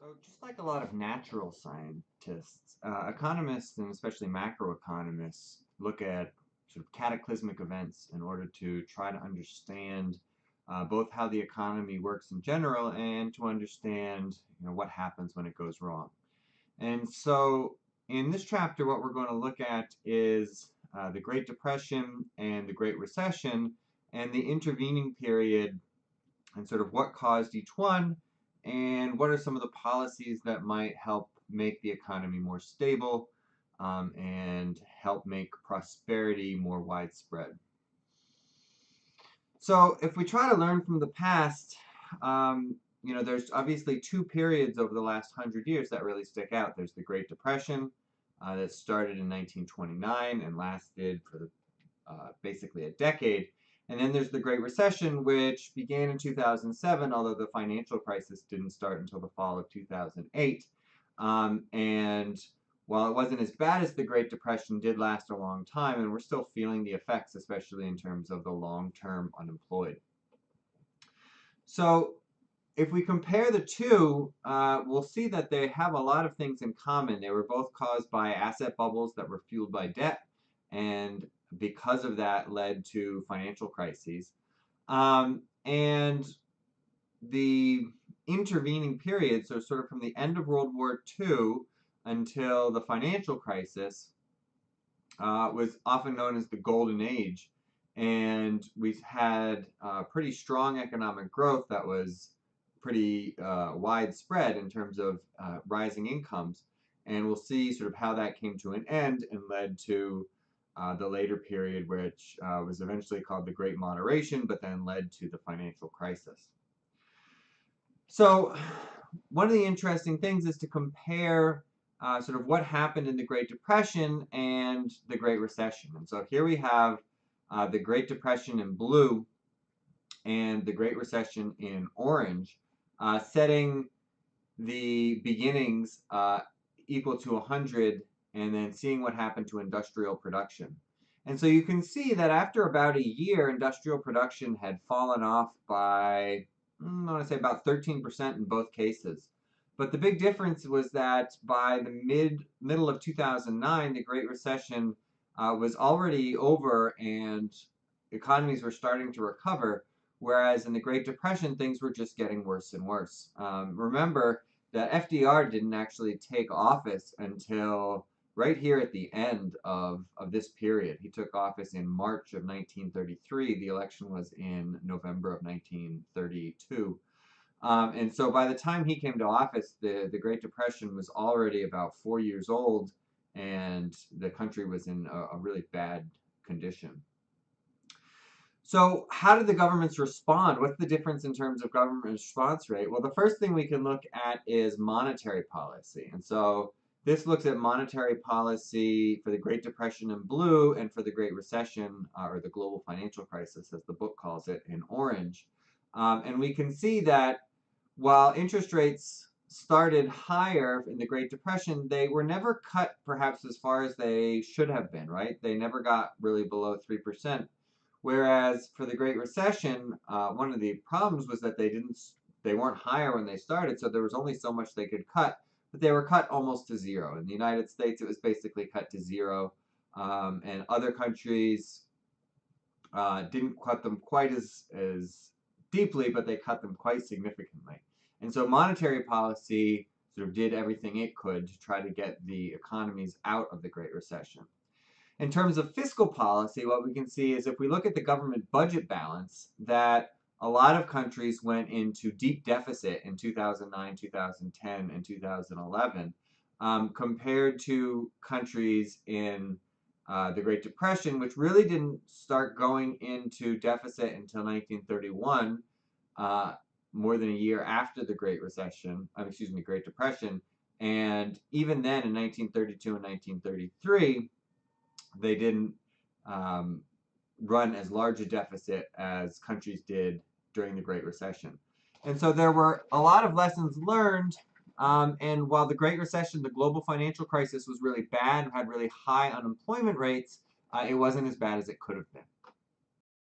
So, just like a lot of natural scientists, economists and especially macroeconomists look at sort of cataclysmic events in order to try to understand both how the economy works in general and to understand what happens when it goes wrong. And so, in this chapter, what we're going to look at is the Great Depression and the Great Recession and the intervening period and sort of what caused each one, and what are some of the policies that might help make the economy more stable and help make prosperity more widespread. So if we try to learn from the past, there's obviously two periods over the last 100 years that really stick out. There's the Great Depression that started in 1929 and lasted for basically a decade. And then there's the Great Recession, which began in 2007, although the financial crisis didn't start until the fall of 2008. And while it wasn't as bad as the Great Depression, did last a long time, and we're still feeling the effects, especially in terms of the long-term unemployed. So if we compare the two, we'll see that they have a lot of things in common. They were both caused by asset bubbles that were fueled by debt, and because of that led to financial crises. And the intervening period, so sort of from the end of World War II until the financial crisis, was often known as the Golden Age. And we've had pretty strong economic growth that was pretty widespread in terms of rising incomes. And we'll see sort of how that came to an end and led to the later period, which was eventually called the Great Moderation, but then led to the financial crisis. So one of the interesting things is to compare sort of what happened in the Great Depression and the Great Recession. And so here we have the Great Depression in blue and the Great Recession in orange, setting the beginnings equal to 100 and then seeing what happened to industrial production. And so you can see that after about a year, industrial production had fallen off by, I want to say about 13% in both cases. But the big difference was that by the middle of 2009, the Great Recession was already over and economies were starting to recover, whereas in the Great Depression, things were just getting worse and worse. Remember that FDR didn't actually take office until right here at the end of this period. He took office in March of 1933. The election was in November of 1932. And so by the time he came to office, the Great Depression was already about 4 years old, and the country was in a really bad condition. So how did the governments respond? What's the difference in terms of government response rate? Well, the first thing we can look at is monetary policy. And so this looks at monetary policy for the Great Depression in blue and for the Great Recession, or the global financial crisis, as the book calls it, in orange. And we can see that while interest rates started higher in the Great Depression, they were never cut perhaps as far as they should have been, right? They never got really below 3%. Whereas for the Great Recession, one of the problems was that they weren't higher when they started, so there was only so much they could cut, but they were cut almost to zero. In the United States, it was basically cut to zero, and other countries didn't cut them quite as deeply, but they cut them quite significantly. And so monetary policy sort of did everything it could to try to get the economies out of the Great Recession. In terms of fiscal policy, what we can see is if we look at the government budget balance, that a lot of countries went into deep deficit in 2009, 2010, and 2011, compared to countries in the Great Depression, which really didn't start going into deficit until 1931, more than a year after the Great Recession, Great Depression. And even then, in 1932 and 1933, they didn't run as large a deficit as countries did during the Great Recession. And so there were a lot of lessons learned. And while the Great Recession, the global financial crisis, was really bad and had really high unemployment rates, it wasn't as bad as it could have been.